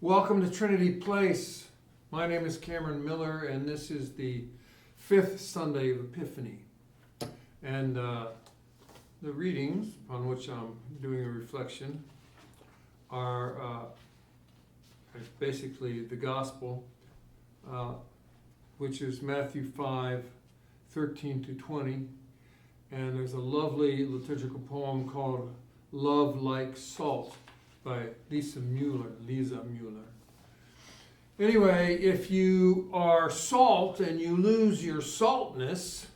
Welcome to Trinity Place. My name is Cameron Miller, and this is the fifth Sunday of Epiphany. And the readings on which I'm doing a reflection are basically the Gospel, which is Matthew 5:13 to 20. And there's a lovely liturgical poem called Love Like Salt by Lisa Mueller. Anyway, if you are salt and you lose your saltness,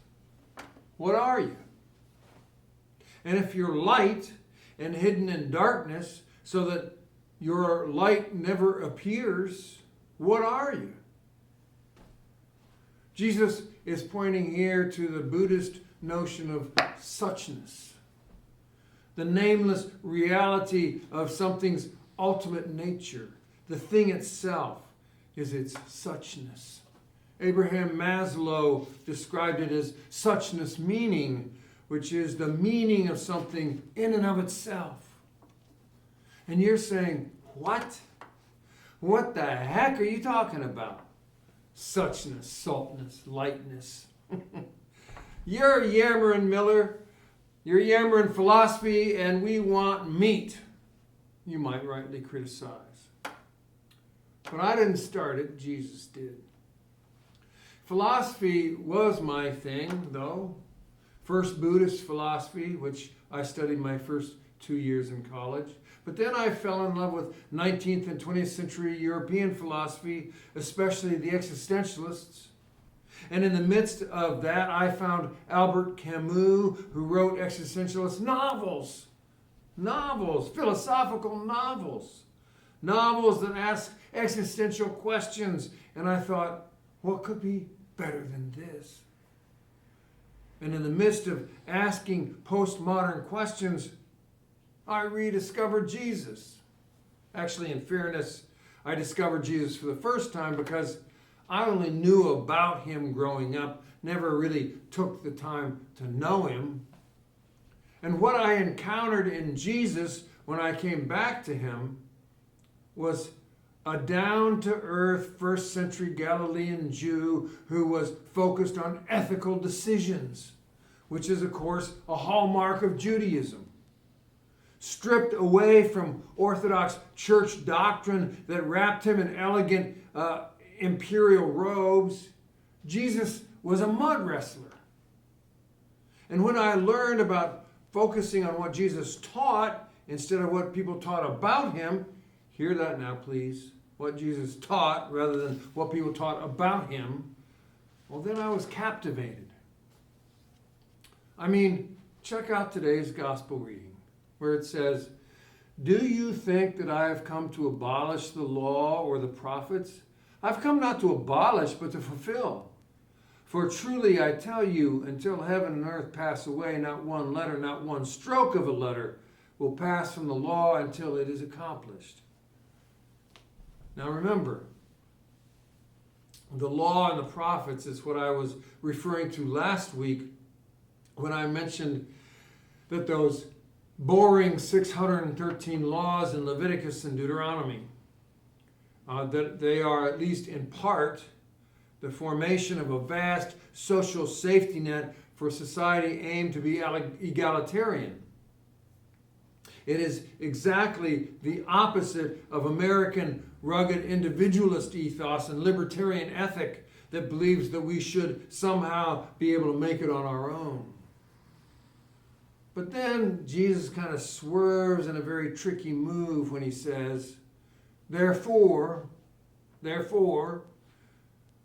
what are you? And if you're light and hidden in darkness so that your light never appears, what are you? Jesus is pointing here to the Buddhist notion of suchness, the nameless reality of something's ultimate nature. The thing itself is its suchness. Abraham Maslow described it as suchness meaning, which is the meaning of something in and of itself. And you're saying, what? What the heck are you talking about? Suchness, saltness, lightness. You're yammering, Miller. You're yammering philosophy, and we want meat. You might rightly criticize. But I didn't start it, Jesus did. Philosophy was my thing, though. First Buddhist philosophy, which I studied my first 2 years in college. But then I fell in love with 19th and 20th century European philosophy, especially the existentialists. And in the midst of that, I found Albert Camus, who wrote existentialist novels, philosophical novels that ask existential questions. And I thought, what could be better than this? And in the midst of asking postmodern questions, I rediscovered Jesus. Actually, in fairness, I discovered Jesus for the first time because I only knew about him growing up, never really took the time to know him. And what I encountered in Jesus when I came back to him was a down-to-earth first century Galilean Jew who was focused on ethical decisions, which is, of course, a hallmark of Judaism. Stripped away from Orthodox church doctrine that wrapped him in elegant imperial robes, Jesus was a mud wrestler. And when I learned about focusing on what Jesus taught instead of what people taught about him, hear that now, please, what Jesus taught rather than what people taught about him, well, then I was captivated. I mean, check out today's gospel reading, where it says, "Do you think that I have come to abolish the law or the prophets? I've come not to abolish, but to fulfill. For truly I tell you, until heaven and earth pass away, not one letter, not one stroke of a letter will pass from the law until it is accomplished." Now remember, the law and the prophets is what I was referring to last week when I mentioned that those boring 613 laws in Leviticus and Deuteronomy, that they are, at least in part, the formation of a vast social safety net for society aimed to be egalitarian. It is exactly the opposite of American rugged individualist ethos and libertarian ethic that believes that we should somehow be able to make it on our own. But then Jesus kind of swerves in a very tricky move when he says, Therefore,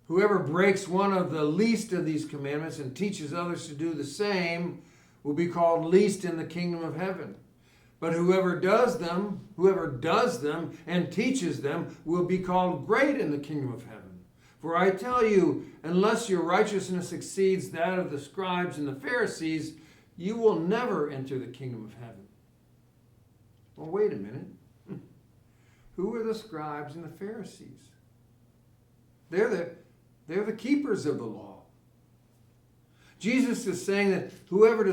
whoever breaks one of the least of these commandments and teaches others to do the same will be called least in the kingdom of heaven. But whoever does them and teaches them will be called great in the kingdom of heaven. For I tell you, unless your righteousness exceeds that of the scribes and the Pharisees, you will never enter the kingdom of heaven. Well, wait a minute. Who are the scribes and the Pharisees? They're the keepers of the law. Jesus is saying that whoever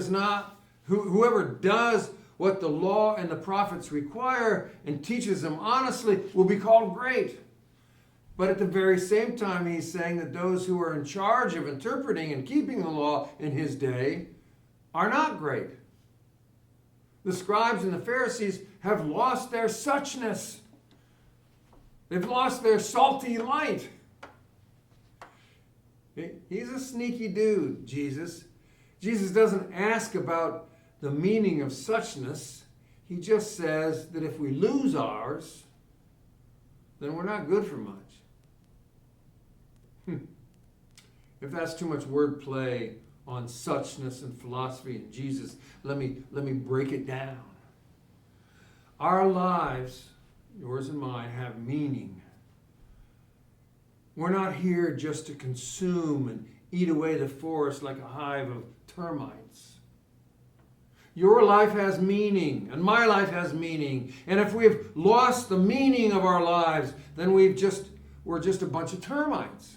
does what the law and the prophets require and teaches them honestly will be called great. But at the very same time, he's saying that those who are in charge of interpreting and keeping the law in his day are not great. The scribes and the Pharisees have lost their suchness. They've lost their salty light. He's a sneaky dude, Jesus. Jesus doesn't ask about the meaning of suchness. He just says that if we lose ours, then we're not good for much. If that's too much wordplay on suchness and philosophy and Jesus, let me break it down. Our lives, yours and mine, have meaning. We're not here just to consume and eat away the forest like a hive of termites. Your life has meaning, and my life has meaning. And if we've lost the meaning of our lives, then we're just a bunch of termites.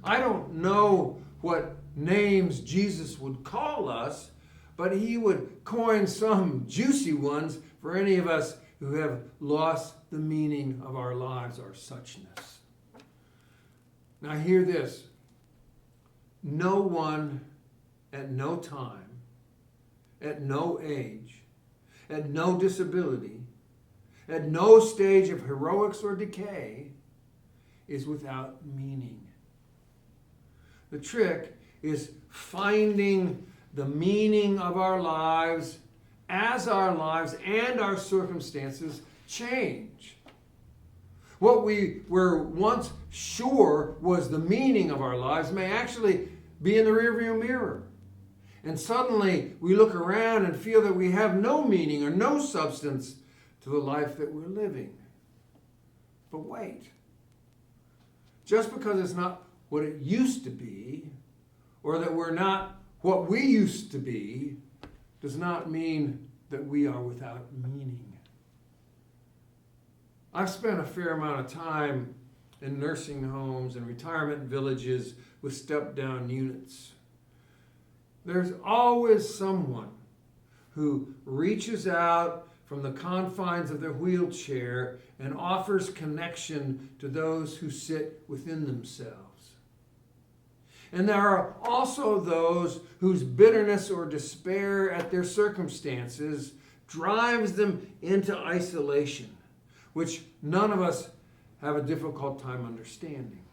I don't know what names Jesus would call us, but he would coin some juicy ones for any of us who have lost the meaning of our lives, our suchness. Now hear this. No one at no time, at no age, at no disability, at no stage of heroics or decay is without meaning. The trick is finding the meaning of our lives as our lives and our circumstances change. What we were once sure was the meaning of our lives may actually be in the rearview mirror. And suddenly we look around and feel that we have no meaning or no substance to the life that we're living. But wait. Just because it's not what it used to be, or that we're not what we used to be, does not mean that we are without meaning. I've spent a fair amount of time in nursing homes and retirement villages with step-down units. There's always someone who reaches out from the confines of their wheelchair and offers connection to those who sit within themselves. And there are also those whose bitterness or despair at their circumstances drives them into isolation, which none of us have a difficult time understanding.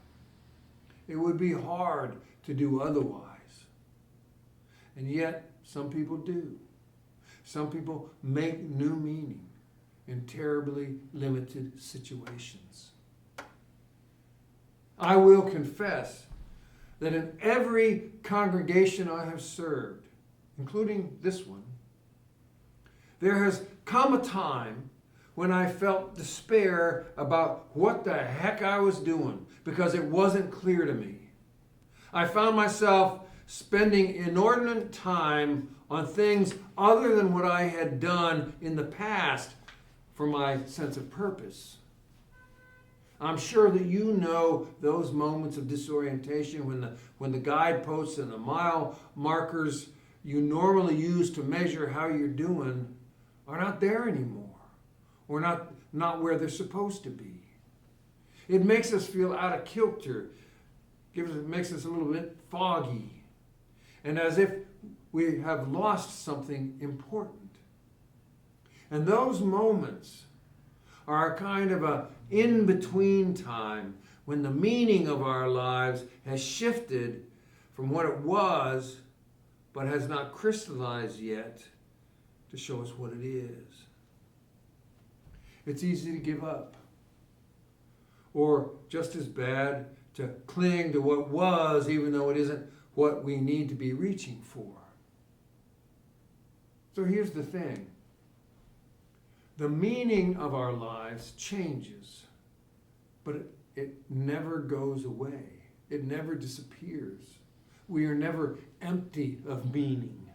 It would be hard to do otherwise. And yet, some people do. Some people make new meaning in terribly limited situations. I will confess that in every congregation I have served, including this one, there has come a time when I felt despair about what the heck I was doing because it wasn't clear to me. I found myself spending inordinate time on things other than what I had done in the past for my sense of purpose. I'm sure that you know those moments of disorientation when the guideposts and the mile markers you normally use to measure how you're doing are not there anymore, or not where they're supposed to be. It makes us feel out of kilter. It makes us a little bit foggy, and as if we have lost something important. And those moments are a kind of a in-between time when the meaning of our lives has shifted from what it was, but has not crystallized yet to show us what it is. It's easy to give up, or just as bad, to cling to what was, even though it isn't what we need to be reaching for. So here's the thing. The meaning of our lives changes, but it never goes away. It never disappears. We are never empty of meaning.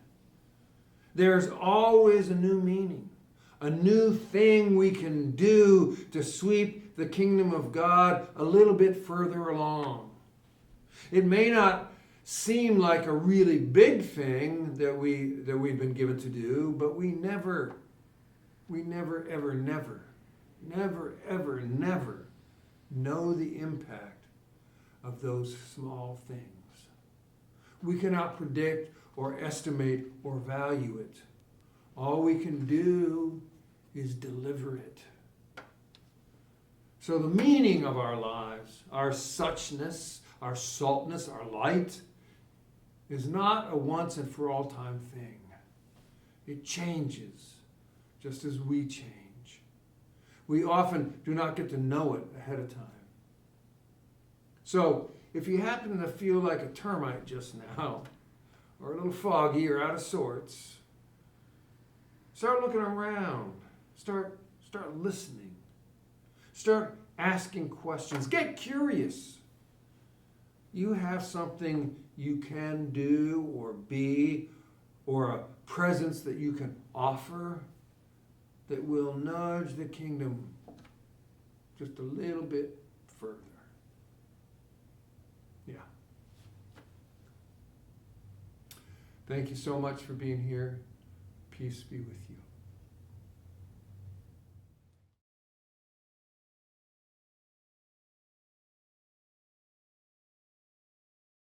There's always a new meaning, a new thing we can do to sweep the kingdom of God a little bit further along. It may not seem like a really big thing that we've been given to do, but we never, ever know the impact of those small things. We cannot predict or estimate or value it. All we can do is deliver it. So the meaning of our lives, our suchness, our saltness, our light, is not a once and for all time thing. It changes just as we change. We often do not get to know it ahead of time. So if you happen to feel like a termite just now, or a little foggy or out of sorts, start looking around. Start listening. Start asking questions. Get curious. You have something you can do or be, or a presence that you can offer that will nudge the kingdom just a little bit further. Yeah. Thank you so much for being here. Peace be with you.